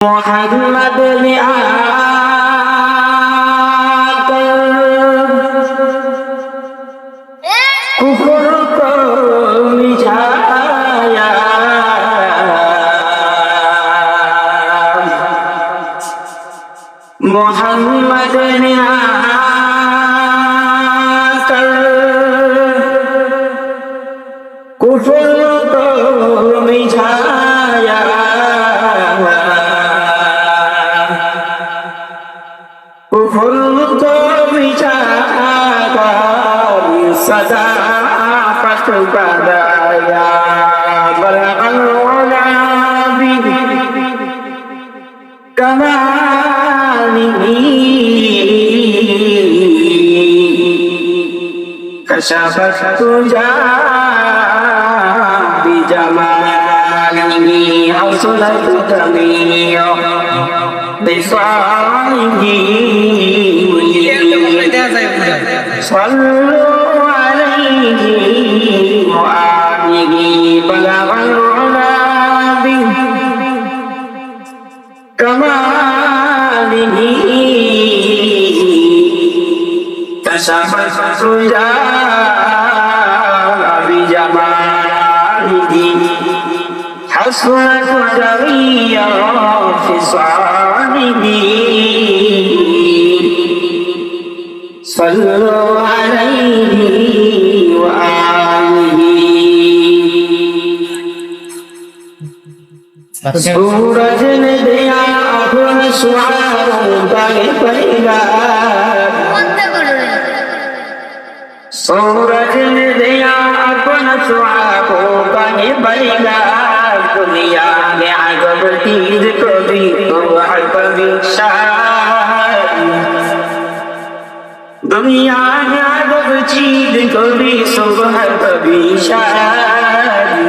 محمد نے آकर کفر کو مٹھایا محمد نے آकर کفر کو مٹھایا कुफर को मिटाकर सदाकत बदाया बलगल उला बिकमालिही कशफत तुजा बिजमालिही हसनत जमीअ صلوا عليه وآله بلغ العلا بكماله كشف الرجا بجماله حسنت جميع خصاله صلوا عليه وآله सूरज ने दिया अपना सुहारों का पहला सूरज ने दिया अपना सुहारों का पहला दुनिया में अजब चीज कभी कभी दुनिया में अजब चीज कभी सुबह कभी शादी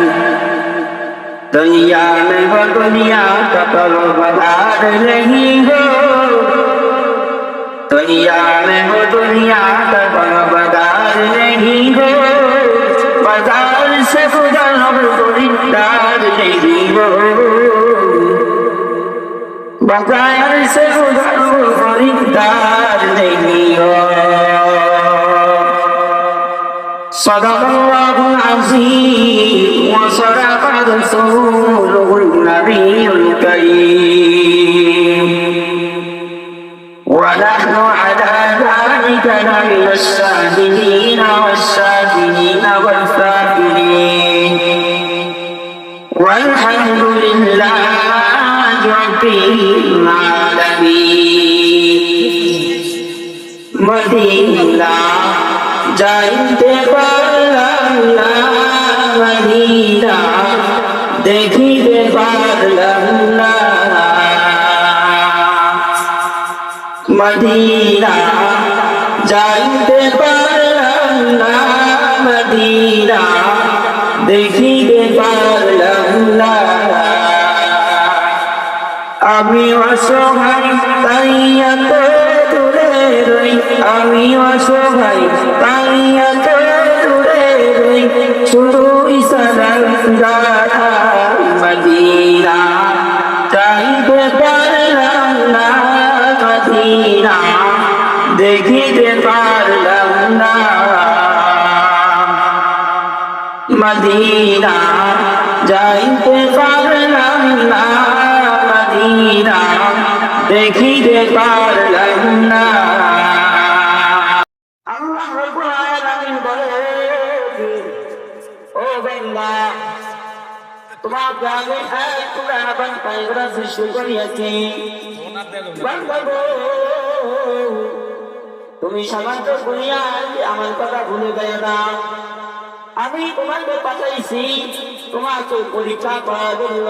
दुनिया में वो दुनिया का तलबदार नहीं हो दुनिया में वो दुनिया का तलबदार नहीं हो बाजार से गुजर खरीदार नहीं हो बाजार से गुजर खरीदार नहीं हो صدق الله العظيم وصدق رسوله النبي الكريم ونحن على ذلك لمن الشاهدين والشاكرين والفاكرين والحمد لله رب العالمين مدينة যাইতে পারলাম না মদিনা দেখিতে পারলাম না মদিনা যাইতে পারলাম না মদিনা দেখিতে পারলাম না আমি অসহায় তাই এত দূরে রই আমি অসহায় তাই এত দূরে রই শুধু ইশারার দ্বারা মদিনা চাইতে পারলাম না মদিনা দেখিতে পারলাম না মদিনা যাইতে পারলাম না মদিনা দেখিতে পারলাম না আল্লাহ রাব্বুল আলামিন বলেন ও বান্দা তোমাকে আমি এক কুরআন পায়রা সৃষ্টি করিয়াছি বান্দা গো তুমি সামান্য দুনিয়ায় আমার কথা ভুলে যাও না আমি তোমাকে পাঠাইছি তোমাকে পরীক্ষা করার জন্য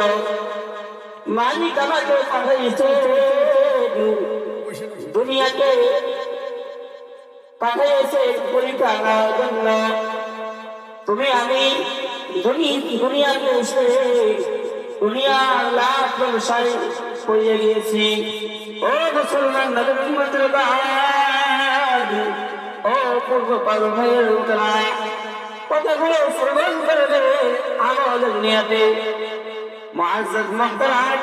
মালিক আমাকে পাঠাইছে দুনিয়াকে পাঠিয়েছে পরীক্ষা করার জন্য তুমি আমি দুনিয়াকে এসে দুনিয়া লাভ ব্যবসায় করিয়ে গিয়েছি ও মুসলমান নবী উম্মতের বাদ ও পূর্ব পাগলের উতরায় কথাগুলো শ্রবণ করে দেবে আমাদের দুনিয়াতে মুআজ্জাজ মুহতারাম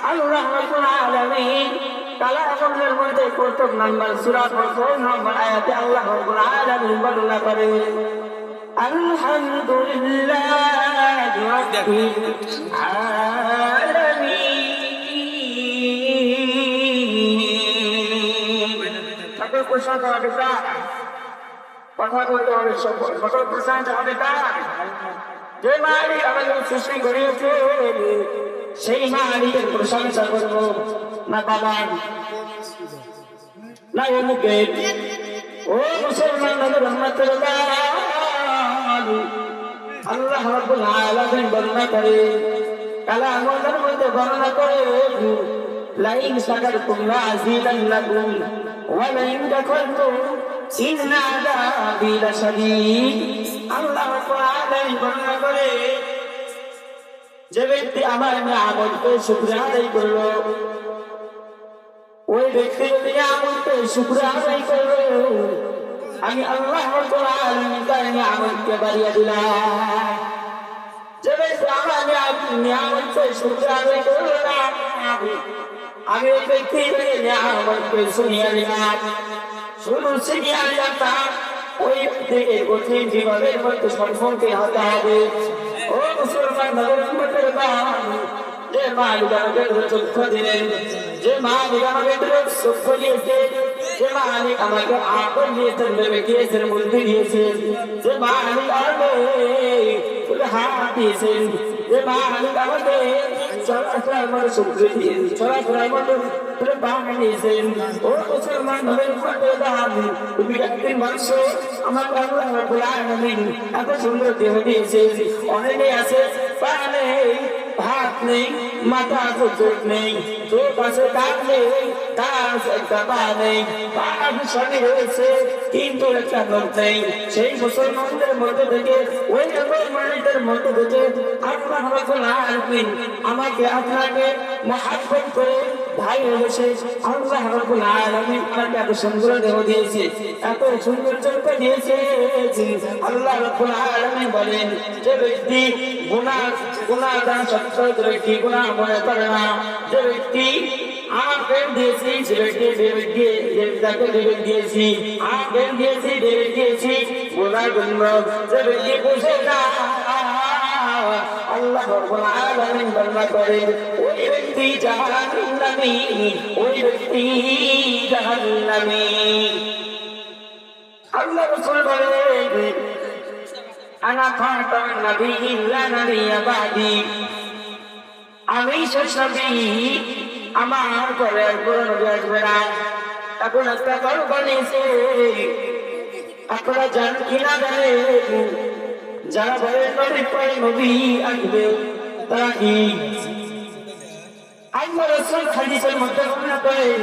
আল্লাহ রাব্বুল আলামিন কালামের মধ্যে প্রথম নাম্বার সূরা প্রথম নম্বর আয়াতে আল্লাহ রাব্বুল আলামিন বর্ণনা করে আলহামদুলিল্লাহি রাব্বিল আলামিন। সকল প্রশংসা হবে তার, কথা বলতে হবে সকল প্রশংসা হবে তার, যে মালিক আমাদের সৃষ্টি করেছে সেই মালিকের প্রশংসা করব না বাবার না অমুকের। ও মুসলমানদের রহমতের আল্লাহ রাব্বুল আলামিন বর্ণনা করে কালামের মধ্যে বর্ণনা করে লাইন শাকারতুম লাযিদান্নাকুম ওয়া লাইন কাফারতুম ইন্না আযাবি লাশাদীদ। আল্লাহ রাব্বুল আলামিন বর্ণনা করে যে ব্যক্তি আমার নিয়ামতকে শুকরিয়া আদায় করলো, ওই ব্যক্তি যদি নিয়ামতকে শুকরিয়া আদায় করলো আমি আল্লাহ রাব্বুল আলামিন তার নিয়ামতকে বাড়িয়ে দিলাম। যে ব্যক্তি আমার নিয়ামতকে শুকরিয়া আদায় করলো না আমি ওই ব্যক্তির নিয়ামতকে শুনিয়ে দিলাম, শুধু শিখিয়ে দিলাম। ওই ব্যক্তিকে কঠিন জীবনের মধ্যে সম্মুখীন হতে হবে। ও মুসলমান ভাইদের যে মালিক আমাদের চক্ষু দিলেন, যে মালিক আমাদের চক্ষু দিয়েছেন, যে মালিক আমাকে আকল দিয়েছেন, ভেবে দিয়েছেন, বুদ্ধি দিয়েছেন, যে মালিক আমাদের হাত দিয়েছেন, যে মালিক আমাদের চলাফেরার মধ্যে শক্তি দিয়েছেন, চলাফেরার মধ্যে বানিয়েছেন। ও মুসলমান ভাইদের তুমি একদিন মানুষ আমার আল্লাহ রাব্বুল আলামিন এত সুন্দর দেহ দিয়েছে। অনেকে আছে পা নেই, হাত নেই, মাথা চোখ নেই, চোখ আছে কান নেই, তার একটা পা নেই, পা শরীর হয়েছে কিন্তু একটা নখ নেই। সেই মুসলমানদের মধ্যে থেকে ওই মুসলমানদের মধ্যে থেকে আল্লাহ রাব্বুল আলামিন আমাকে আপনাকে মহব্বত করে ভাই হয়েছে। আল্লাহ রাব্বুল আলামিন আমাকে এত সুন্দর দেহ দিয়েছে, এত সুন্দর চোখ দিয়েছে। আল্লাহ রাব্বুল আলামিন বলেন যে ব্যক্তি গুনাহ দান সত্য ব্যক্তি গুনাহ মনে করে না, যে ব্যক্তি আমার প্রেম দিয়েছি সে ব্যক্তি তাকে বিবেক দিয়েছি, আমার প্রেম দিয়েছি বিবেক দিয়েছি গুনাহ জন্য যে ব্যক্তি বুঝে না আল্লাহ রাব্বুল আলামিন বর্ণনা করেন ওই ব্যক্তি জাহান্নামী, ওই ব্যক্তি জাহান্নামী। আল্লাহ রাসূল বলেন আনা খাতামুন নাবিয়্যিন লা নাবিয়্যা বা'দি, আমি শেষ নবী, আমার পরে আর কোনো নবী আসবে না। এখন একটা গল্প বানিয়েছে, আপনারা জানেন কিনা জানেন? যারা বলে নবীর পরে নবী আসবে তারা কি? আল্লাহ রাসূল হাদিসের মধ্যে বর্ণনা করেন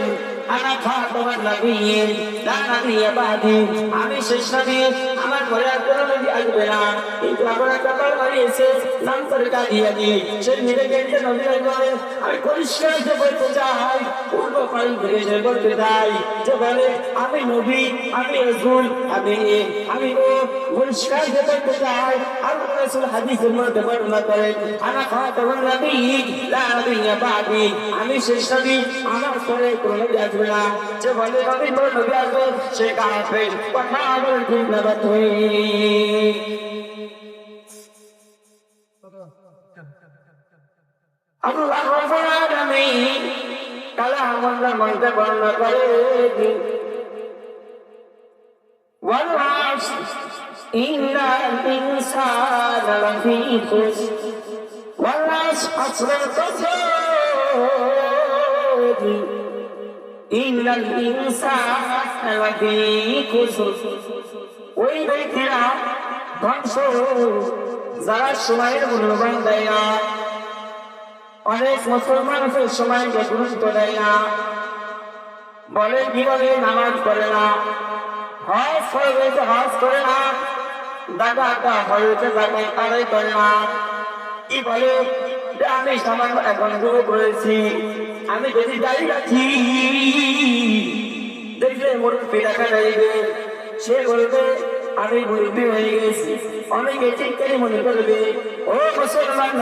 আনা খাতামুন নাবিয়্যিন লা নাবিয়্যা বা'দি, আমি শেষ নবী, আমার পরে আর কোনো নবী আসবে না। কিন্তু আপনারা কপাল বানিয়েছে নাম করে কাদিয়ানি, সেই মেরে গেছে নবী আসবে। আমি পরিষ্কার যে বলতে চাই, পূর্ব কাল থেকে যে বলতে চাই, যে বলে আমি নবী, আমি রাসূল, আমি ও পরিষ্কার যে বলতে চাই। আল্লাহ রাসূল হাদিসের মধ্যে বর্ণনা করেন আনা খাতামুন নাবিয়্যিন লা নাবিয়্যা বা'দি, আমি শেষ নবী, আমার পরে কোনো নবী আসবে না। যে বলে নবী পরে নবী আসবে সে কাফের, কথা বলে ঠিক না তুই। আল্লাহ রাব্বুল আলামিন কালামের মধ্যে বর্ণনা করেন ওয়াল আসর ইন্নাল ইনসানা লাফি খুসর, ওয়াল আসরের কসম ইন্নাল ইনসানা লাফি খুসর। ওই ব্যক্তিরা ধ্বংস যারা সময়ের মূল্যবান দেয় না। অনেক মুসলমান সময়কে গুরুত্ব দেয় না, বলে কি বলে নামাজ পড়ে না, হজ হয়েছে হজ করে না, দাদা হয়েছে দাদা তারাই করে না। কি বলে যে আমি সামান্য এখন গুরু করেছি, আমি যদি দাঁড়িয়ে আছি দেখলে মুরব্বী দেখা যাইবে, সে বলবে আমি মুরব্বী হয়ে গেছি, অনেকে ঠিক করে মনে করবে। ও মুসলমান